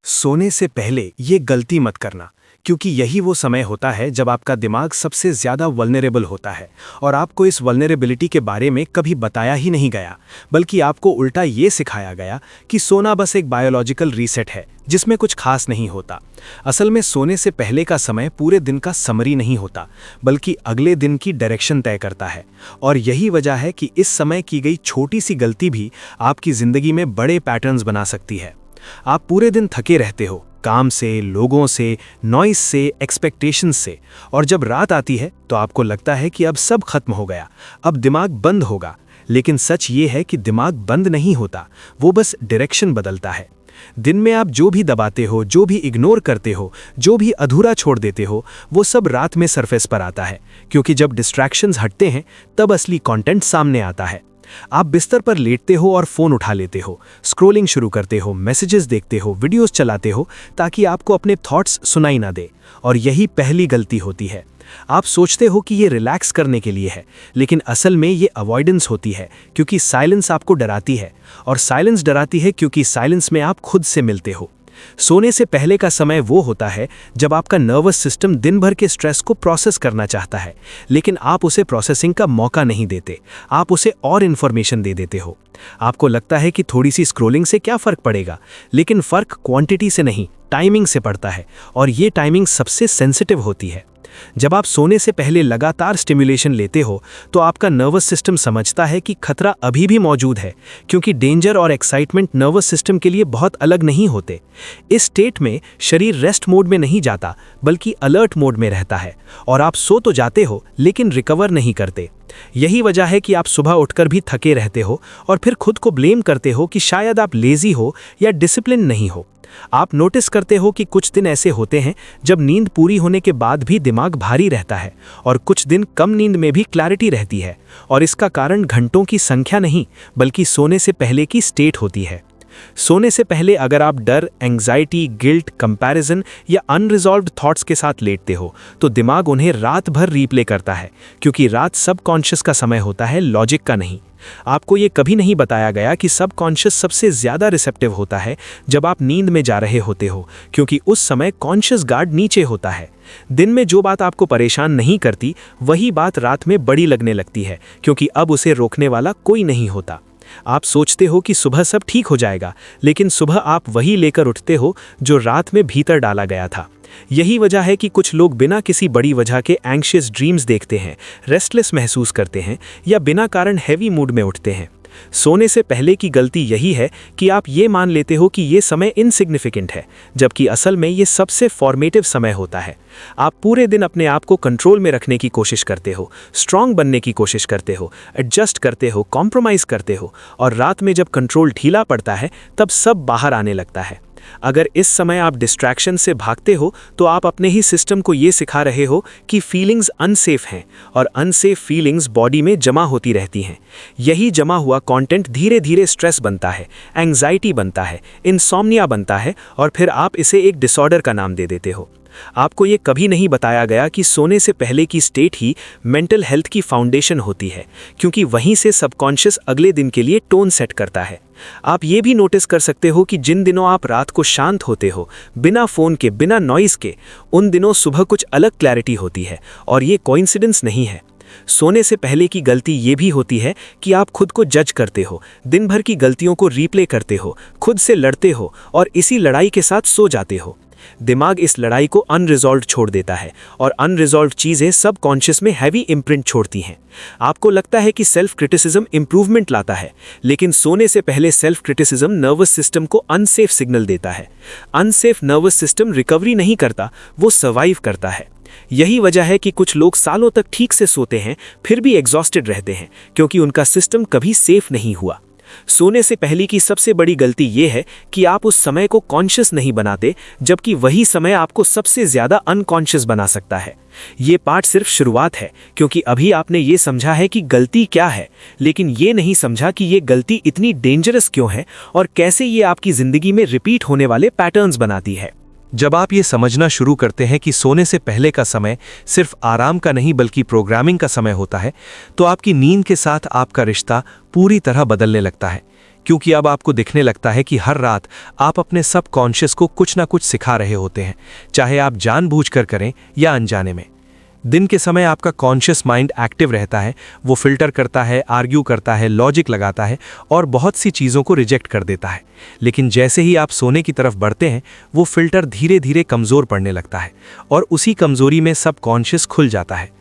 सोने से पहले ये गलती मत करना, क्योंकि यही वो समय होता है जब आपका दिमाग सबसे ज़्यादा वल्नरेबल होता है और आपको इस वल्नरेबिलिटी के बारे में कभी बताया ही नहीं गया, बल्कि आपको उल्टा ये सिखाया गया कि सोना बस एक बायोलॉजिकल रीसेट है जिसमें कुछ खास नहीं होता। असल में सोने से पहले का समय पूरे दिन का समरी नहीं होता, बल्कि अगले दिन की डायरेक्शन तय करता है। और यही वजह है कि इस समय की गई छोटी सी गलती भी आपकी ज़िंदगी में बड़े पैटर्न्स बना सकती है। आप पूरे दिन थके रहते हो, काम से, लोगों से, नॉइस से, एक्सपेक्टेशंस से, और जब रात आती है तो आपको लगता है कि अब सब खत्म हो गया, अब दिमाग बंद होगा। लेकिन सच ये है कि दिमाग बंद नहीं होता, वो बस डायरेक्शन बदलता है। दिन में आप जो भी दबाते हो, जो भी इग्नोर करते हो, जो भी अधूरा छोड़ देते हो, वो सब रात में सरफेस पर आता है, क्योंकि जब डिस्ट्रैक्शंस हटते हैं तब असली कंटेंट सामने आता है। आप बिस्तर पर लेटते हो और फोन उठा लेते हो, स्क्रॉलिंग शुरू करते हो, मैसेजेस देखते हो, वीडियोस चलाते हो, ताकि आपको अपने थॉट्स सुनाई ना दे। और यही पहली गलती होती है। आप सोचते हो कि ये रिलैक्स करने के लिए है, लेकिन असल में ये अवॉइडेंस होती है, क्योंकि साइलेंस आपको डराती है, और साइलेंस डराती है क्योंकि साइलेंस में आप खुद से मिलते हो। सोने से पहले का समय वो होता है जब आपका नर्वस सिस्टम दिन भर के स्ट्रेस को प्रोसेस करना चाहता है, लेकिन आप उसे प्रोसेसिंग का मौका नहीं देते, आप उसे और इन्फॉर्मेशन दे देते हो। आपको लगता है कि थोड़ी सी स्क्रॉलिंग से क्या फ़र्क पड़ेगा, लेकिन फ़र्क क्वांटिटी से नहीं, टाइमिंग से पड़ता है, और ये टाइमिंग सबसे सेंसिटिव होती है। जब आप सोने से पहले लगातार स्टिमुलेशन लेते हो तो आपका नर्वस सिस्टम समझता है कि खतरा अभी भी मौजूद है, क्योंकि डेंजर और एक्साइटमेंट नर्वस सिस्टम के लिए बहुत अलग नहीं होते। इस स्टेट में शरीर रेस्ट मोड में नहीं जाता, बल्कि अलर्ट मोड में रहता है, और आप सो तो जाते हो लेकिन रिकवर नहीं करते। यही वजह है कि आप सुबह उठकर भी थके रहते हो और फिर खुद को ब्लेम करते हो कि शायद आप लेजी हो या डिसिप्लिन नहीं हो। आप नोटिस करते हो कि कुछ दिन ऐसे होते हैं जब नींद पूरी होने के बाद भी दिमाग भारी रहता है, और कुछ दिन कम नींद में भी क्लैरिटी रहती है, और इसका कारण घंटों की संख्या नहीं, बल्कि सोने से पहले की स्टेट होती है। सोने से पहले अगर आप डर, एंग्जाइटी, गिल्ट, कंपैरिजन या अनरिजॉल्व्ड थॉट्स के साथ लेटते हो तो दिमाग उन्हें रात भर रीप्ले करता है, क्योंकि रात सबकॉन्शियस का समय होता है, लॉजिक का नहीं। आपको ये कभी नहीं बताया गया कि सबकॉन्शियस सबसे ज़्यादा रिसेप्टिव होता है जब आप नींद में जा रहे होते हो, क्योंकि उस समय कॉन्शियस गार्ड नीचे होता है। दिन में जो बात आपको परेशान नहीं करती, वही बात रात में बड़ी लगने लगती है, क्योंकि अब उसे रोकने वाला कोई नहीं होता। आप सोचते हो कि सुबह सब ठीक हो जाएगा, लेकिन सुबह आप वही लेकर उठते हो जो रात में भीतर डाला गया था। यही वजह है कि कुछ लोग बिना किसी बड़ी वजह के एंग्शियस ड्रीम्स देखते हैं, रेस्टलेस महसूस करते हैं, या बिना कारण हैवी मूड में उठते हैं। सोने से पहले की गलती यही है कि आप ये मान लेते हो कि ये समय इनसिग्निफिकेंट है, जबकि असल में ये सबसे फॉर्मेटिव समय होता है। आप पूरे दिन अपने आप को कंट्रोल में रखने की कोशिश करते हो, स्ट्रांग बनने की कोशिश करते हो, एडजस्ट करते हो, कॉम्प्रोमाइज़ करते हो, और रात में जब कंट्रोल ढीला पड़ता है तब सब बाहर आने लगता है। अगर इस समय आप डिस्ट्रैक्शन से भागते हो तो आप अपने ही सिस्टम को ये सिखा रहे हो कि फीलिंग्स अनसेफ हैं, और अनसेफ फीलिंग्स बॉडी में जमा होती रहती हैं। यही जमा हुआ कंटेंट धीरे धीरे स्ट्रेस बनता है, एंग्जाइटी बनता है, इंसोम्निया बनता है, और फिर आप इसे एक डिसऑर्डर का नाम दे देते हो। आपको ये कभी नहीं बताया गया कि सोने से पहले की स्टेट ही मेंटल हेल्थ की फाउंडेशन होती है, क्योंकि वहीं से सबकॉन्शियस अगले दिन के लिए टोन सेट करता है। आप ये भी नोटिस कर सकते हो कि जिन दिनों आप रात को शांत होते हो, बिना फ़ोन के, बिना नॉइज़ के, उन दिनों सुबह कुछ अलग क्लैरिटी होती है, और ये कोइंसिडेंस नहीं है। सोने से पहले की गलती ये भी होती है कि आप खुद को जज करते हो, दिन भर की गलतियों को रीप्ले करते हो, खुद से लड़ते हो, और इसी लड़ाई के साथ सो जाते हो। दिमाग इस लड़ाई को अनरिजॉल्व्ड छोड़ देता है, और अनरिजॉल्व्ड चीज़ें सबकॉन्शियस में हैवी इम्प्रिंट छोड़ती हैं। आपको लगता है कि सेल्फ क्रिटिसिज्म इंप्रूवमेंट लाता है, लेकिन सोने से पहले सेल्फ क्रिटिसिज्म नर्वस सिस्टम को अनसेफ सिग्नल देता है। अनसेफ नर्वस सिस्टम रिकवरी नहीं करता, वो सर्वाइव करता है। यही वजह है कि कुछ लोग सालों तक ठीक से सोते हैं फिर भी एग्जॉस्टेड रहते हैं, क्योंकि उनका सिस्टम कभी सेफ नहीं हुआ। सोने से पहले की सबसे बड़ी गलती यह है कि आप उस समय को कॉन्शियस नहीं बनाते, जबकि वही समय आपको सबसे ज़्यादा अनकॉन्शियस बना सकता है। ये पार्ट सिर्फ शुरुआत है, क्योंकि अभी आपने ये समझा है कि गलती क्या है, लेकिन ये नहीं समझा कि ये गलती इतनी डेंजरस क्यों है और कैसे ये आपकी ज़िंदगी में रिपीट होने वाले पैटर्न्स बनाती है। जब आप ये समझना शुरू करते हैं कि सोने से पहले का समय सिर्फ आराम का नहीं बल्कि प्रोग्रामिंग का समय होता है, तो आपकी नींद के साथ आपका रिश्ता पूरी तरह बदलने लगता है। क्योंकि अब आपको दिखने लगता है कि हर रात आप अपने सबकॉन्शियस को कुछ ना कुछ सिखा रहे होते हैं, चाहे आप जानबूझकर करें या अनजाने में। दिन के समय आपका कॉन्शियस माइंड एक्टिव रहता है, वो फिल्टर करता है, आर्ग्यू करता है, लॉजिक लगाता है और बहुत सी चीज़ों को रिजेक्ट कर देता है। लेकिन जैसे ही आप सोने की तरफ बढ़ते हैं, वो फिल्टर धीरे धीरे कमज़ोर पड़ने लगता है और उसी कमज़ोरी में सबकॉन्शियस खुल जाता है।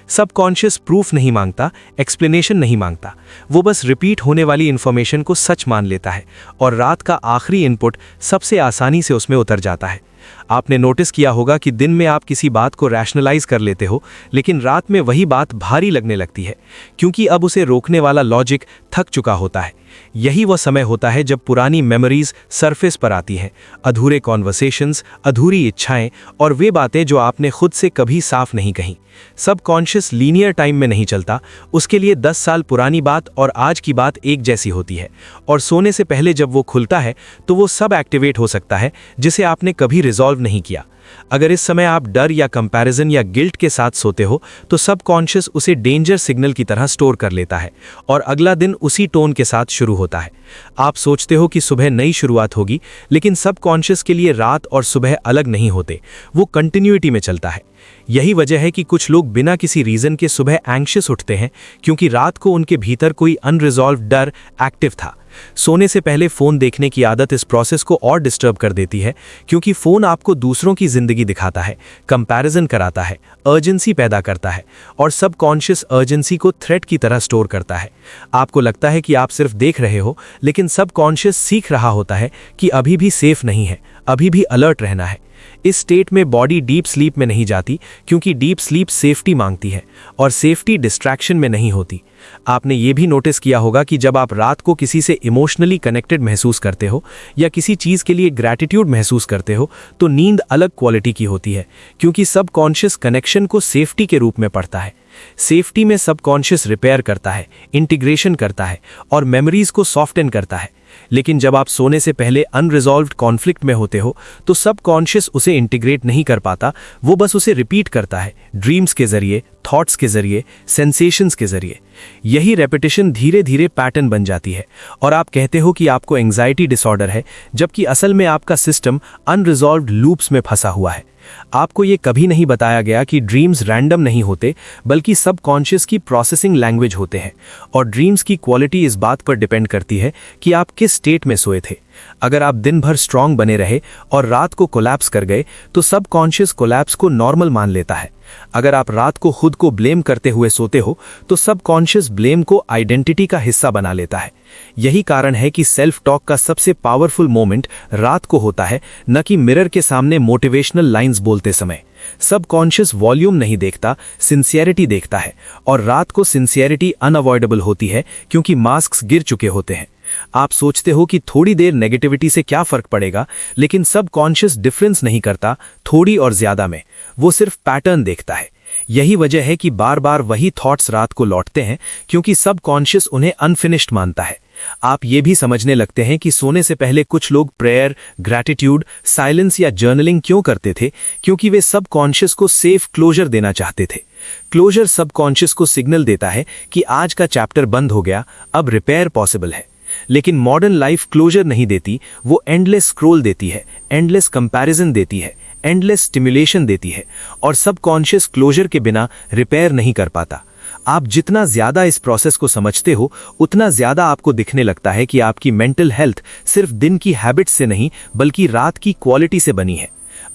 सबकॉन्शियस प्रूफ नहीं मांगता, एक्सप्लेनेशन नहीं मांगता, वो बस रिपीट होने वाली इन्फॉर्मेशन को सच मान लेता है और रात का आखिरी इनपुट सबसे आसानी से उसमें उतर जाता है। आपने नोटिस किया होगा कि दिन में आप किसी बात को रैशनलाइज कर लेते हो, लेकिन रात में वही बात भारी लगने लगती है, क्योंकि अब उसे रोकने वाला लॉजिक थक चुका होता है। यही वह समय होता है जब पुरानी मेमोरीज सरफेस पर आती हैं, अधूरे कॉन्वर्सेशंस, अधूरी इच्छाएं और वे बातें जो आपने खुद से कभी साफ नहीं कहीं। सबकॉन्शियस लीनियर टाइम में नहीं चलता, उसके लिए 10 साल पुरानी बात और आज की बात एक जैसी होती है, और सोने से पहले जब वो खुलता है तो वो सब एक्टिवेट हो सकता है जिसे आपने कभी रिजॉल्व नहीं किया। अगर इस समय आप डर या कंपैरिजन या गिल्ट के साथ सोते हो तो सबकॉन्शियस उसे डेंजर सिग्नल की तरह स्टोर कर लेता है और अगला दिन उसी टोन के साथ शुरू होता है। आप सोचते हो कि सुबह नई शुरुआत होगी, लेकिन सबकॉन्शियस के लिए रात और सुबह अलग नहीं होते, वो कंटिन्यूटी में चलता है। यही वजह है कि कुछ लोग बिना किसी रीजन के सुबह एंग्शियस उठते हैं, क्योंकि रात को उनके भीतर कोई अनरिजॉल्व डर एक्टिव था। सोने से पहले फोन देखने की आदत इस प्रोसेस को और डिस्टर्ब कर देती है, क्योंकि फोन आपको दूसरों की जिंदगी दिखाता है, कंपैरिजन कराता है, अर्जेंसी पैदा करता है और सबकॉन्शियस अर्जेंसी को थ्रेट की तरह स्टोर करता है। आपको लगता है कि आप सिर्फ देख रहे हो, लेकिन सबकॉन्शियस सीख रहा होता है कि अभी भी सेफ नहीं है, अभी भी अलर्ट रहना है। इस स्टेट में बॉडी डीप स्लीप में नहीं जाती, क्योंकि डीप स्लीप सेफ्टी मांगती है और सेफ्टी डिस्ट्रैक्शन में नहीं होती। आपने ये भी नोटिस किया होगा कि जब आप रात को किसी से इमोशनली कनेक्टेड महसूस करते हो या किसी चीज़ के लिए ग्रैटिट्यूड महसूस करते हो, तो नींद अलग क्वालिटी की होती है, क्योंकि सबकॉन्शियस कनेक्शन को सेफ्टी के रूप में पढ़ता है। सेफ्टी में सबकॉन्शियस रिपेयर करता है, इंटीग्रेशन करता है और मेमोरीज को सॉफ्टन करता है। लेकिन जब आप सोने से पहले अनरिजॉल्व्ड कॉन्फ्लिक्ट में होते हो तो सबकॉन्शियस उसे इंटीग्रेट नहीं कर पाता, वो बस उसे रिपीट करता है, ड्रीम्स के जरिए, थॉट्स के जरिए, सेंसेशंस के जरिए। यही रेपिटेशन धीरे धीरे पैटर्न बन जाती है और आप कहते हो कि आपको एंग्जाइटी डिसऑर्डर है, जबकि असल में आपका सिस्टम अनरिजॉल्व्ड लूप्स में फंसा हुआ है। आपको ये कभी नहीं बताया गया कि ड्रीम्स रैंडम नहीं होते, बल्कि सबकॉन्शियस की प्रोसेसिंग लैंग्वेज होते हैं, और ड्रीम्स की क्वालिटी इस बात पर डिपेंड करती है कि आप किस स्टेट में सोए थे। अगर आप दिन भर स्ट्रांग बने रहे और रात को कोलैप्स कर गए तो सबकॉन्शियस कोलैप्स को नॉर्मल मान लेता है। अगर आप रात को खुद को ब्लेम करते हुए सोते हो तो सबकॉन्शियस ब्लेम को आइडेंटिटी का हिस्सा बना लेता है। यही कारण है कि सेल्फ टॉक का सबसे पावरफुल मोमेंट रात को होता है, न कि मिरर के सामने मोटिवेशनल लाइंस बोलते समय। सबकॉन्शियस वॉल्यूम नहीं देखता, सिंसियरिटी देखता है, और रात को सिंसियरिटी अनअवॉइडेबल होती है क्योंकि मास्क्स गिर चुके होते हैं। आप सोचते हो कि थोड़ी देर नेगेटिविटी से क्या फर्क पड़ेगा, लेकिन सबकॉन्शियस डिफरेंस नहीं करता थोड़ी और ज्यादा में, वो सिर्फ पैटर्न देखता है। यही वजह है कि बार बार वही थॉट्स रात को लौटते हैं, क्योंकि सबकॉन्शियस उन्हें अनफिनिश्ड मानता है। आप ये भी समझने लगते हैं कि सोने से पहले कुछ लोग प्रेयर, ग्रैटिट्यूड, साइलेंस या जर्नलिंग क्यों करते थे, क्योंकि वे सबकॉन्शियस को सेफ क्लोजर देना चाहते थे। क्लोजर सबकॉन्शियस को सिग्नल देता है कि आज का चैप्टर बंद हो गया, अब रिपेयर पॉसिबल है। लेकिन मॉडर्न लाइफ क्लोजर नहीं देती, वो एंडलेस स्क्रॉल देती है, एंडलेस कंपैरिजन देती है, एंडलेस स्टिमुलेशन देती है, और सबकॉन्शियस क्लोजर के बिना रिपेयर नहीं कर पाता। आप जितना ज्यादा इस प्रोसेस को समझते हो, उतना ज्यादा आपको दिखने लगता है कि आपकी मेंटल हेल्थ सिर्फ दिन की हैबिट्स से नहीं, बल्कि रात की क्वालिटी से बनी है।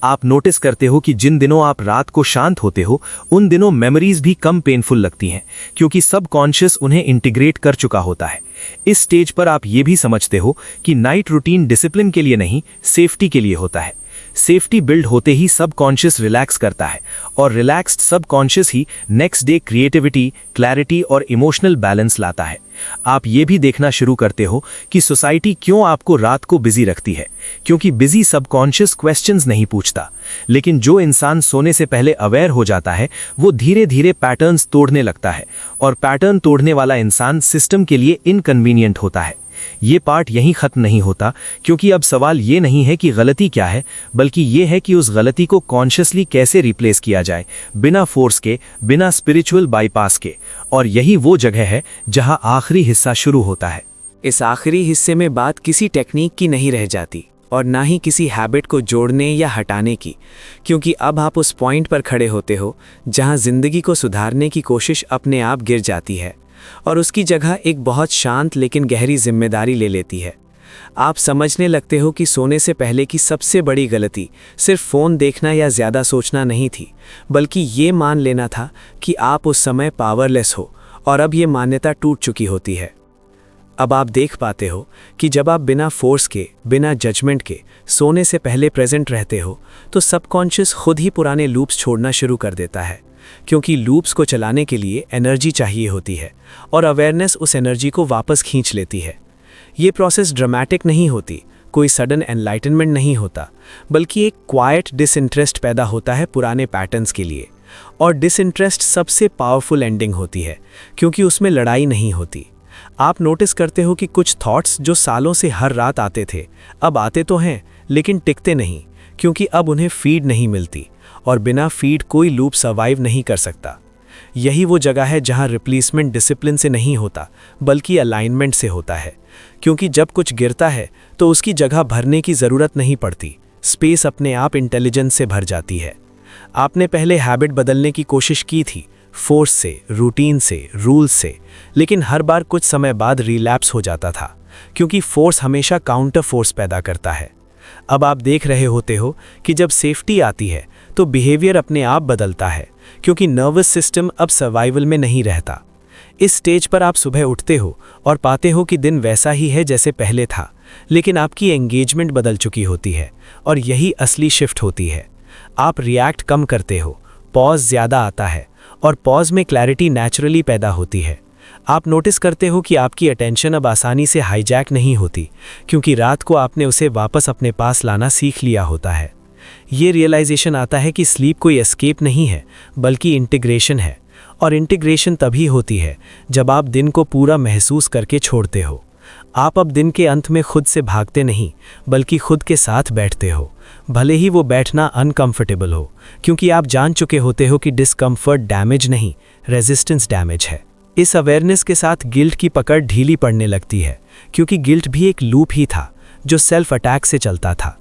आप नोटिस करते हो कि जिन दिनों आप रात को शांत होते हो, उन दिनों मेमोरीज भी कम पेनफुल लगती हैं, क्योंकि सबकॉन्शियस उन्हें इंटीग्रेट कर चुका होता है। इस स्टेज पर आप ये भी समझते हो कि नाइट रूटीन डिसिप्लिन के लिए नहीं, सेफ्टी के लिए होता है। सेफ्टी बिल्ड होते ही सबकॉन्शियस रिलैक्स करता है, और रिलैक्स्ड सबकॉन्शियस ही नेक्स्ट डे क्रिएटिविटी, क्लैरिटी और इमोशनल बैलेंस लाता है। आप ये भी देखना शुरू करते हो कि सोसाइटी क्यों आपको रात को बिजी रखती है, क्योंकि बिजी सबकॉन्शियस क्वेश्चंस नहीं पूछता। लेकिन जो इंसान सोने से पहले अवेयर हो जाता है, वो धीरे धीरे पैटर्न्स तोड़ने लगता है, और पैटर्न तोड़ने वाला इंसान सिस्टम के लिए इनकन्वीनियंट होता है। ये पार्ट यहीं खत्म नहीं होता, क्योंकि अब सवाल ये नहीं है कि गलती क्या है, बल्कि ये है कि उस गलती को कॉन्शियसली कैसे रिप्लेस किया जाए, बिना फोर्स के, बिना स्पिरिचुअल बाईपास के। और यही वो जगह है जहां आखिरी हिस्सा शुरू होता है। इस आखिरी हिस्से में बात किसी टेक्निक की नहीं रह जाती और ना ही किसी हैबिट को जोड़ने या हटाने की, क्योंकि अब आप उस पॉइंट पर खड़े होते हो जहां जिंदगी को सुधारने की कोशिश अपने आप गिर जाती है और उसकी जगह एक बहुत शांत लेकिन गहरी जिम्मेदारी ले लेती है। आप समझने लगते हो कि सोने से पहले की सबसे बड़ी गलती सिर्फ फ़ोन देखना या ज़्यादा सोचना नहीं थी, बल्कि ये मान लेना था कि आप उस समय पावरलेस हो, और अब ये मान्यता टूट चुकी होती है। अब आप देख पाते हो कि जब आप बिना फोर्स के, बिना जजमेंट के सोने से पहले प्रेजेंट रहते हो तो सबकॉन्शियस खुद ही पुराने लूप्स छोड़ना शुरू कर देता है, क्योंकि लूप्स को चलाने के लिए एनर्जी चाहिए होती है और अवेयरनेस उस एनर्जी को वापस खींच लेती है। ये प्रोसेस ड्रामेटिक नहीं होती, कोई सडन एनलाइटनमेंट नहीं होता, बल्कि एक क्वाइट डिसइंटरेस्ट पैदा होता है पुराने पैटर्न्स के लिए। और डिसइंटरेस्ट सबसे पावरफुल एंडिंग होती है, क्योंकि उसमें लड़ाई नहीं होती। आप नोटिस करते हो कि कुछ थॉट्स जो सालों से हर रात आते थे, अब आते तो हैं लेकिन टिकते नहीं, क्योंकि अब उन्हें फीड नहीं मिलती, और बिना फीड कोई लूप सर्वाइव नहीं कर सकता। यही वो जगह है जहां रिप्लेसमेंट डिसिप्लिन से नहीं होता, बल्कि अलाइनमेंट से होता है, क्योंकि जब कुछ गिरता है तो उसकी जगह भरने की ज़रूरत नहीं पड़ती, स्पेस अपने आप इंटेलिजेंस से भर जाती है। आपने पहले हैबिट बदलने की कोशिश की थी, फोर्स से, रूटीन से, रूल से, लेकिन हर बार कुछ समय बाद रिलैप्स हो जाता था, क्योंकि फोर्स हमेशा काउंटर फोर्स पैदा करता है। अब आप देख रहे होते हो कि जब सेफ्टी आती है तो बिहेवियर अपने आप बदलता है, क्योंकि नर्वस सिस्टम अब सर्वाइवल में नहीं रहता। इस स्टेज पर आप सुबह उठते हो और पाते हो कि दिन वैसा ही है जैसे पहले था, लेकिन आपकी एंगेजमेंट बदल चुकी होती है, और यही असली शिफ्ट होती है। आप रिएक्ट कम करते हो, पॉज ज़्यादा आता है, और पॉज में क्लैरिटी नेचुरली पैदा होती है। आप नोटिस करते हो कि आपकी अटेंशन अब आसानी से हाईजैक नहीं होती, क्योंकि रात को आपने उसे वापस अपने पास लाना सीख लिया होता है। ये रियलाइजेशन आता है कि स्लीप कोई एस्केप नहीं है, बल्कि इंटीग्रेशन है, और इंटीग्रेशन तभी होती है जब आप दिन को पूरा महसूस करके छोड़ते हो। आप अब दिन के अंत में खुद से भागते नहीं, बल्कि खुद के साथ बैठते हो, भले ही वो बैठना अनकंफर्टेबल हो, क्योंकि आप जान चुके होते हो कि डिस्कम्फर्ट डैमेज नहीं, रेजिस्टेंस डैमेज है। इस अवेयरनेस के साथ गिल्ट की पकड़ ढीली पड़ने लगती है, क्योंकि गिल्ट भी एक लूप ही था जो सेल्फ अटैक से चलता था।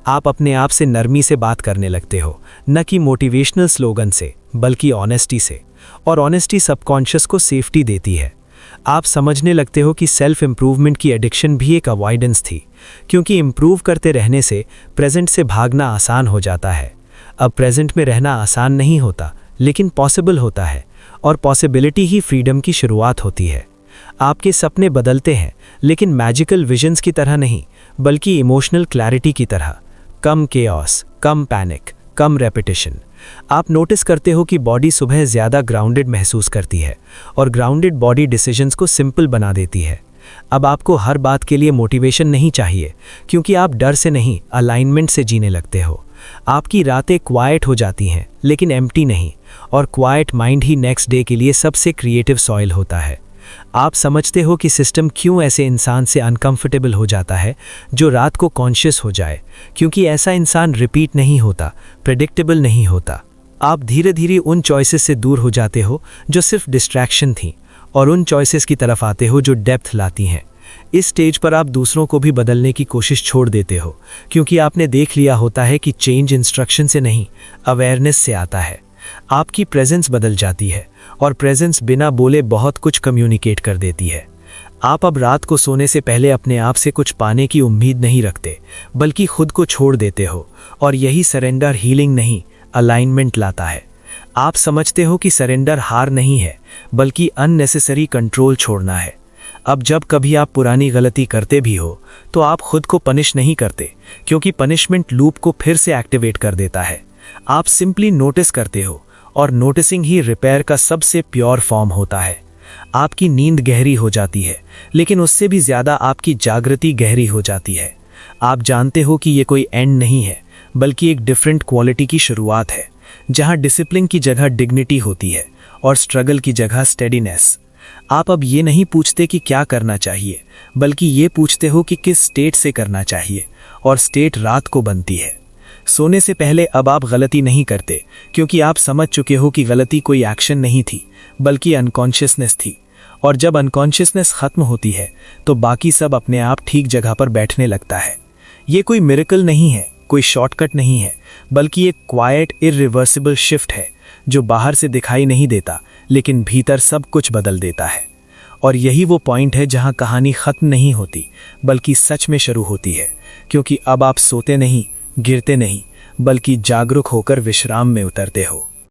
आप अपने आप से नरमी से बात करने लगते हो, न कि मोटिवेशनल स्लोगन से, बल्कि ऑनेस्टी से, और ऑनेस्टी सबकॉन्शियस को सेफ्टी देती है। आप समझने लगते हो कि सेल्फ इम्प्रूवमेंट की एडिक्शन भी एक अवॉइडेंस थी, क्योंकि इम्प्रूव करते रहने से प्रेजेंट से भागना आसान हो जाता है। अब प्रेजेंट में रहना आसान नहीं होता, लेकिन पॉसिबल होता है, और पॉसिबिलिटी ही फ्रीडम की शुरुआत होती है। आपके सपने बदलते हैं, लेकिन मैजिकल विजन्स की तरह नहीं, बल्कि इमोशनल क्लैरिटी की तरह। कम केओस, कम पैनिक, कम रेपिटेशन। आप नोटिस करते हो कि बॉडी सुबह ज़्यादा ग्राउंडेड महसूस करती है, और ग्राउंडेड बॉडी डिसीजंस को सिंपल बना देती है। अब आपको हर बात के लिए मोटिवेशन नहीं चाहिए, क्योंकि आप डर से नहीं, अलाइनमेंट से जीने लगते हो। आपकी रातें क्वाइट हो जाती हैं, लेकिन एम्प्टी नहीं, और क्वाइट माइंड ही नेक्स्ट डे के लिए सबसे क्रिएटिव सॉइल होता है। आप समझते हो कि सिस्टम क्यों ऐसे इंसान से अनकंफर्टेबल हो जाता है जो रात को कॉन्शियस हो जाए, क्योंकि ऐसा इंसान रिपीट नहीं होता, प्रेडिक्टेबल नहीं होता। आप धीरे धीरे उन चॉइसेस से दूर हो जाते हो जो सिर्फ डिस्ट्रैक्शन थी, और उन चॉइसेस की तरफ आते हो जो डेप्थ लाती हैं। इस स्टेज पर आप दूसरों को भी बदलने की कोशिश छोड़ देते हो, क्योंकि आपने देख लिया होता है कि चेंज इंस्ट्रक्शन से नहीं, अवेयरनेस से आता है। आपकी प्रेजेंस बदल जाती है, और प्रेजेंस बिना बोले बहुत कुछ कम्युनिकेट कर देती है। आप अब रात को सोने से पहले अपने आप से कुछ पाने की उम्मीद नहीं रखते, बल्कि खुद को छोड़ देते हो, और यही सरेंडर हीलिंग नहीं, अलाइनमेंट लाता है। आप समझते हो कि सरेंडर हार नहीं है, बल्कि अननेसेसरी कंट्रोल छोड़ना है। अब जब कभी आप पुरानी गलती करते भी हो, तो आप खुद को पनिश नहीं करते, क्योंकि पनिशमेंट लूप को फिर से एक्टिवेट कर देता है। आप सिंपली नोटिस करते हो, और नोटिसिंग ही रिपेयर का सबसे प्योर फॉर्म होता है। आपकी नींद गहरी हो जाती है, लेकिन उससे भी ज़्यादा आपकी जागृति गहरी हो जाती है। आप जानते हो कि ये कोई एंड नहीं है, बल्कि एक डिफरेंट क्वालिटी की शुरुआत है, जहां डिसिप्लिन की जगह डिग्निटी होती है, और स्ट्रगल की जगह स्टेडीनेस। आप अब ये नहीं पूछते कि क्या करना चाहिए, बल्कि ये पूछते हो कि किस स्टेट से करना चाहिए, और स्टेट रात को बनती है। सोने से पहले अब आप गलती नहीं करते, क्योंकि आप समझ चुके हो कि गलती कोई एक्शन नहीं थी, बल्कि अनकॉन्शियसनेस थी, और जब अनकॉन्शियसनेस खत्म होती है तो बाकी सब अपने आप ठीक जगह पर बैठने लगता है। ये कोई मिरेकल नहीं है, कोई शॉर्टकट नहीं है, बल्कि एक क्वाइट इरिवर्सिबल शिफ्ट है जो बाहर से दिखाई नहीं देता लेकिन भीतर सब कुछ बदल देता है। और यही वो पॉइंट है जहां कहानी खत्म नहीं होती बल्कि सच में शुरू होती है, क्योंकि अब आप सोते नहीं, गिरते नहीं, बल्कि जागरूक होकर विश्राम में उतरते हो।